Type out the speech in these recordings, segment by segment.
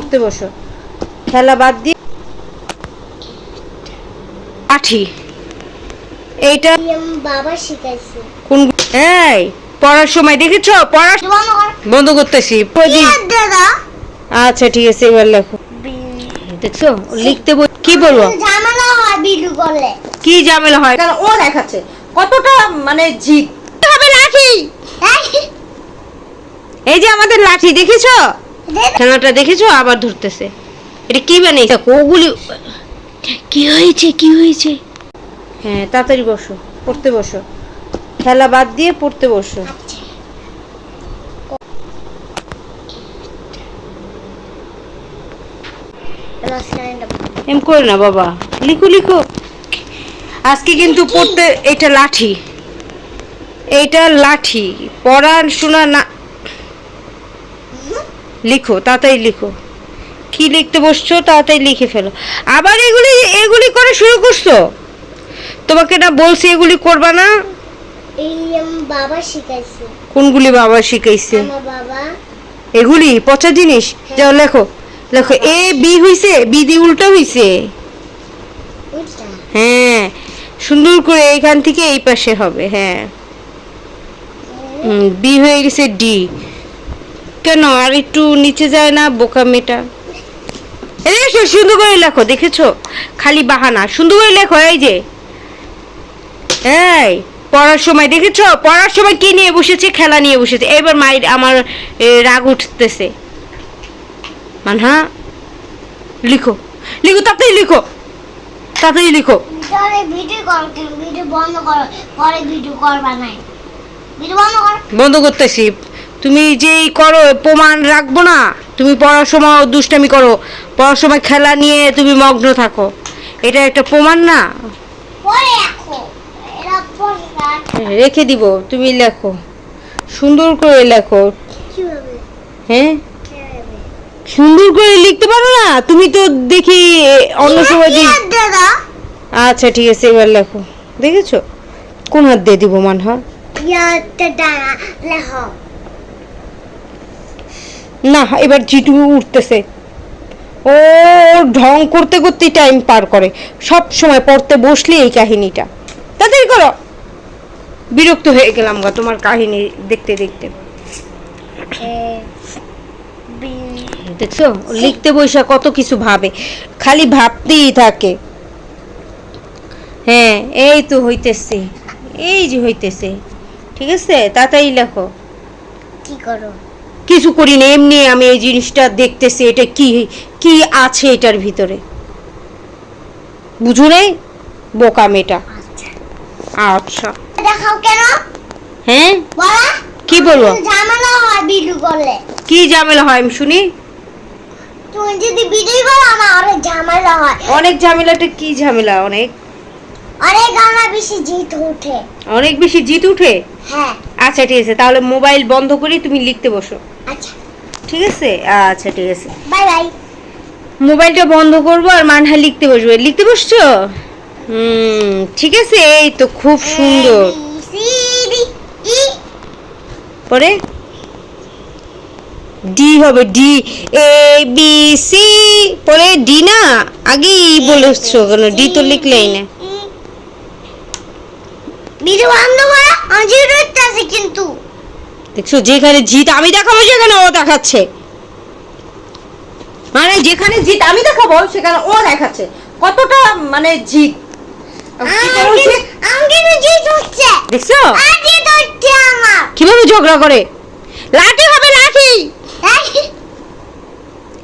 পড়তে বসো। খেলা বাদ দিয়ে লাঠি, এইটা বাবা শিখাইছে। কোন এই পড়ার সময় দেখেছো? পড়া বন্ধ করতেছি। আচ্ছা ঠিক আছে, এবার লেখো। দেখছো লিখতে কি বলবো? ঝামেলা হয় ভিডিও করলে। কি ঝামেলা হয়? কারণ ও দেখাচ্ছে কতটা মানে জিদ হবে। লাঠি, এই যে আমাদের লাঠি দেখেছো? খেলাটা দেখেছো? আবার ধরতেছে। এটা কি বানাইছে? ওগুলি কি হয়েছে? কি হয়েছে? হ্যাঁ তাড়াতাড়ি বসো, পড়তে বসো। খেলা বাদ দিয়ে পড়তে বসো। এম করে না বাবা, লিখো লিখো। আজকে কিন্তু পড়তে, এটা লাঠি, এইটা লাঠি। পড়াশোনা না, লিখো তাড়াতাড়ি লিখো। কি লিখতে বসছো? তাড়াতাড়ি লিখে ফেলো। আবার এগুলি এগুলি করে শুরু করছো? তোমাকে না বলছি এগুলি করবা না? এই বাবা শিখাইছে। কোনগুলি বাবা শিখাইছে? আমার বাবা। এগুলি পচা জিনিস। যাও লেখো লেখো। এ বি হইছে, বি দি উল্টা হইছে। হ্যাঁ সুন্দর করে এইখান থেকে এই পাশে হবে। হ্যাঁ বি হয়ে গেছে ডি। কেন আর একটু নিচে যায় না? বোকা মেয়েটা। সুন্দর করে লেখো। দেখেছো খালি বাহানা। সুন্দর করে লেখো। এই যে এই পড়ার সময় দেখেছো? পড়ার সময় কি নিয়ে বসেছে? খেলা নিয়ে বসেছে। এবার মায়ের আমার রাগ উঠতেছে। মানহা লিখো লিখো, তাড়াতাড়ি লিখো, তাড়াতাড়ি লিখো। ভিডিও কর, ভিডিও বন্ধ করো, পরে ভিডিও করবা না। ভিডিও বন্ধ কর। বন্ধ করতেছি। তুমি যেই করো প্রমাণ রাখবো না। তুমি পড়ার সময় দুষ্টামি করো, পড়ার সময় খেলা নিয়ে তুমি মগ্ন থাকো, এটা একটা প্রমাণ না? পরে রাখো, এরা পরে রাখ। রেখে দিব। তুমি লেখো, সুন্দর করে লেখো। কিভাবে? হ্যাঁ সুন্দর করে লিখতে পারো না তুমি তো? দেখি অন্য সময় দিই। আচ্ছা ঠিক আছে, এবার লেখো। দেখেছো কোন হাত দিয়ে দিব? মানহা না, এবার জিটু উঠতেছে। ও ঢং করতে করতে টাইম পার করে। সব সময় পড়তে বসলে এই কাহিনীটা। তাড়াতাড়ি করো। বিরক্ত হয়ে গেলাম গা তোমার কাহিনী দেখতে দেখতে। দেখছো লিখতে বসে কত কিছু ভাবে, খালি ভাবতেই থাকে। হ্যাঁ এই তো হইতেছে, এই যে হইতেছে। ঠিক আছে তাড়াতাড়ি লেখো। কি করো? কিছু করি না, এমনি আমি এই জিনিসটা দেখতেছি। এটা কি কি আছে এটার ভিতরে? বুঝো নাই বোকা মেয়েটা। আচ্ছা দেখাও কেন? হ্যাঁ বলা কি বলবো? ঝামেলা হয় ভিডিও করলে। কি ঝামেলা হয় আমি শুনি? তুমি যদি ভিডিও করো আমার অনেক ঝামেলা হয়। অনেক ঝামেলাটা কি ঝামেলা? অনেক আমার বেশি জিত ওঠে। অনেক বেশি জিত উঠে? হ্যাঁ আচ্ছা ঠিক আছে, তাহলে মোবাইল বন্ধ করে তুমি লিখতে বসো। আচ্ছা ঠিক আছে আচ্ছা ঠিক আছে, বাই বাই। মোবাইলটা বন্ধ করবো আর মানহা লিখতে বসবে। লিখতে বসছো? ঠিক আছে। এই তো খুব সুন্দর। পরে ডি হবে। ডি এ বি সি, পরে ডি না? আগে বলেছো কেন? ডি তো লিখলেই না। ভিডিও বন্ধ করো, আমি জিত উঠতেছি কিন্তু। দেখছো যেখানে জিত আমি দেখাবো সেখানে ও দেখাচ্ছে। মানে যেখানে জিত আমি দেখাবো সেখানে ও দেখাচ্ছে। কতটা মানে জিত। দেখছো কিভাবে ঝগড়া করে? লাঠি হবে লাঠি।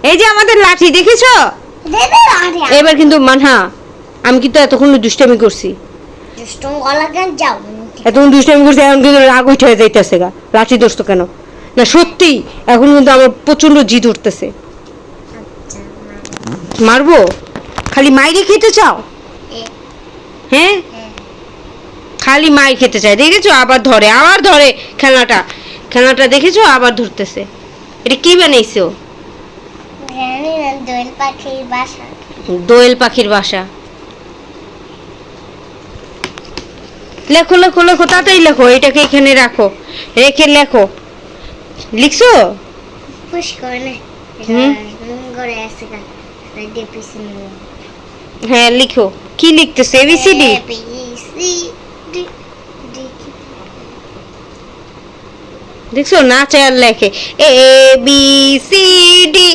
এই যে আমাদের লাঠি দেখেছো? এবার কিন্তু মানহা আমি কিন্তু এতক্ষণ দুষ্টামি করছি। এতক্ষণ দুষ্টামি করছি, এখন কিন্তু রাগ উঠে যাইতেছে গা। লাঠি দোস্ত কেন না? সত্যি এখন কিন্তু আমার প্রচন্ড জিদ উঠতেছে। মারবো? খালি মাইরে খেতে চাও? হ্যাঁ খালি মাই খেতে চায়। দেখেছো আবার ধরে, আবার ধরে খেলাটা। খেলাটা দেখেছো আবার ধরতেছে। এটা কি বানাইছো? দোয়েল পাখির বাসা। দোয়েল পাখির বাসা। লেখো লেখো লেখো, তাড়াতাড়ি লেখো। এটাকে এখানে রাখো, রেখে লেখো। লিখছো? পুশ করে না। করে আছে কা ডিপিসি হ্যাঁ লিখো, কি লিখতেছে? এবিসিডি? দেখছো নাচে আর লেখে এ বি সি ডি।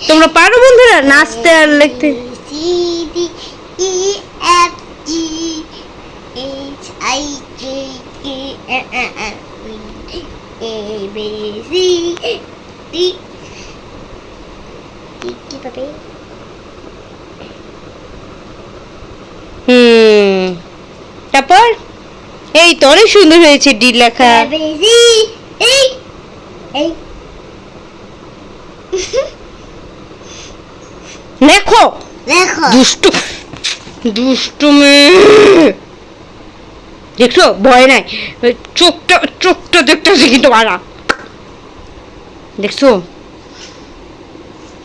তোমরা পারো বন্ধুরা নাচতে আর লিখতে? C D E F G H I J K L A B C D কি পাবে? তারপর এই তো অনেক সুন্দর হয়েছে ডি লেখা। লেখো লেখো দুষ্টু দুষ্টু মেয়ে। দেখছো ভয় নাই, ওই চোখটা দেখতেছে কিন্তু মারা। দেখছো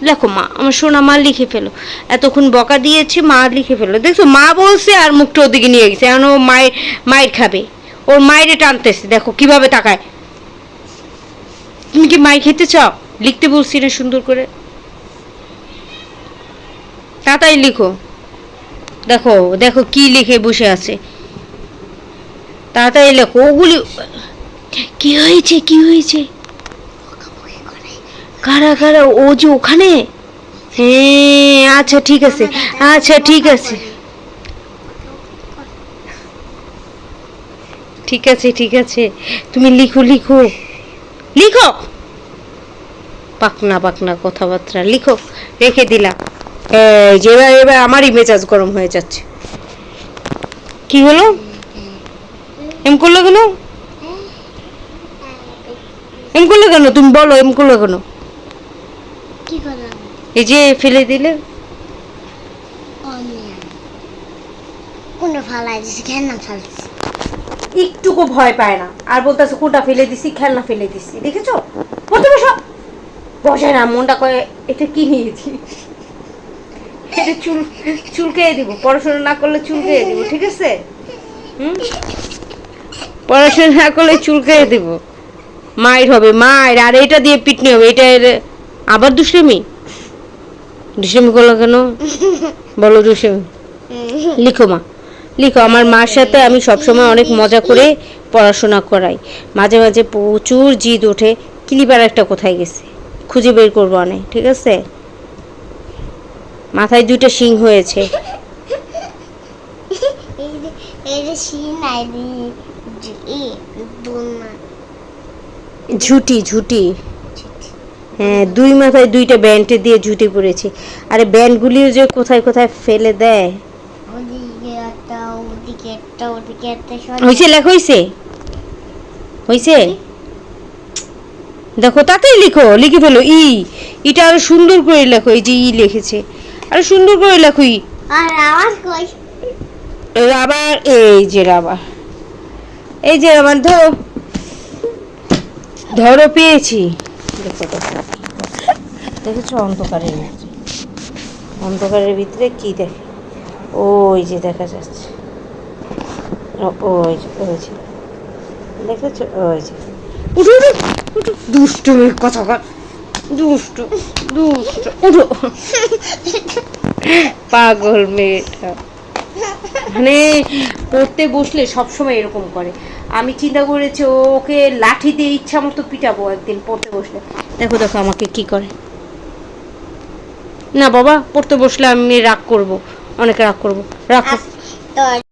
লেখো মা, আমার সোনা মা লিখে ফেলো। এতক্ষণ বকা দিয়েছে, মা লিখে ফেলো। দেখছো মা বলছে আর মুখটা ওদিকে নিয়ে গেছে, এখন ও মায়ের খাবে, ওর মায়েরে টানতেছে। দেখো কিভাবে তাকায়। তুমি কি মাই খেতে চাও? লিখতে বলছি না সুন্দর করে, তাড়াতাড়ি লিখো। দেখো দেখো কি লিখে বসে আছে, তাড়াতাড়ি লেখো। ওগুলি কি হয়েছে কি হয়েছে? কারা কারা? ও যে ওখানে। হ্যাঁ আচ্ছা ঠিক আছে, আচ্ছা ঠিক আছে, ঠিক আছে ঠিক আছে, তুমি লিখো লিখো লিখো। পাকনা পাকনা কথাবার্তা লিখো, রেখে দিলাম। এই যে এবার আমারই মেজাজ গরম হয়ে যাচ্ছে। কি হলো? এম করলো কেন? এম করলো কেন? তুমি বলো এম করলো কেন? কি করলাম? এই যে ফেলে দিলে। কোন ফালাই দিছি? খেলনা ফালছি। একটুকু ভয় পায় না, আর বলতেছে কোনটা ফেলে দিছি, খেলনা ফেলে দিছি। দেখেছো? বলতে বসো, বসে না, মনটা কয়ে এটা কি নিয়েছি, এটা চুলকে দিব। পড়াশোনা না করলে চুলকে দিব, ঠিক আছে? পড়াশোনা না করলে চুলকে দিব, মায়ের হবে মায়ের। আর এটা দিয়ে পিটনি হবে। এটা আবার দুষ্টামি করলো কেন বলো? দুষ্টামি লিখো মা লিখো। আমার মার সাথে আমি সবসময় অনেক মজা করে পড়াশোনা করাই। মাঝে মাঝে প্রচুর জিদ ওঠে, ক্লিপার একটা কোথায় গেছে, খুঁজে বের করবো অনেক, ঠিক আছে? মাথায় 2টা শিং হয়েছে। ঝুটি ঝুটি, হ্যাঁ 2 মাথায় 2টা ব্যান্ড দিয়ে ঝুটি পড়েছে। আরে ব্যান্ডগুলিও যে কোথায় কোথায় ফেলে দেয়। হয়েছে লেখ, হয়েছে হয়েছে। দেখো তাতেই লিখো, লিখে ফেলো। এটা আরো সুন্দর করে লেখো। এই যে লিখেছে, আরো সুন্দর করে লেখো। রাবার, এই যে রাবার, এই যে রাবার। ধরো ধরো পেয়েছি। দেখো দেখেছো অন্ধকারের ভিতরে, অন্ধকারের ভিতরে কি দেখে? ওই যে দেখা যাচ্ছে, ওই যে দেখেছো? ওই যে উঠো উঠো উঠো, দুষ্টু মেয়ে কথা কর, দুষ্টু দুষ্টু, উঠো। পাগল মেয়েটা, মানে পড়তে বসলে সবসময় এরকম করে। আমি চিন্তা করেছি ওকে লাঠি দিয়ে ইচ্ছা মতো পিটাবো একদিন পড়তে বসলে। দেখো দেখো আমাকে কি করে। না বাবা, পড়তে বসলে আমি রাগ করব, অনেক রাগ করব। রাখো।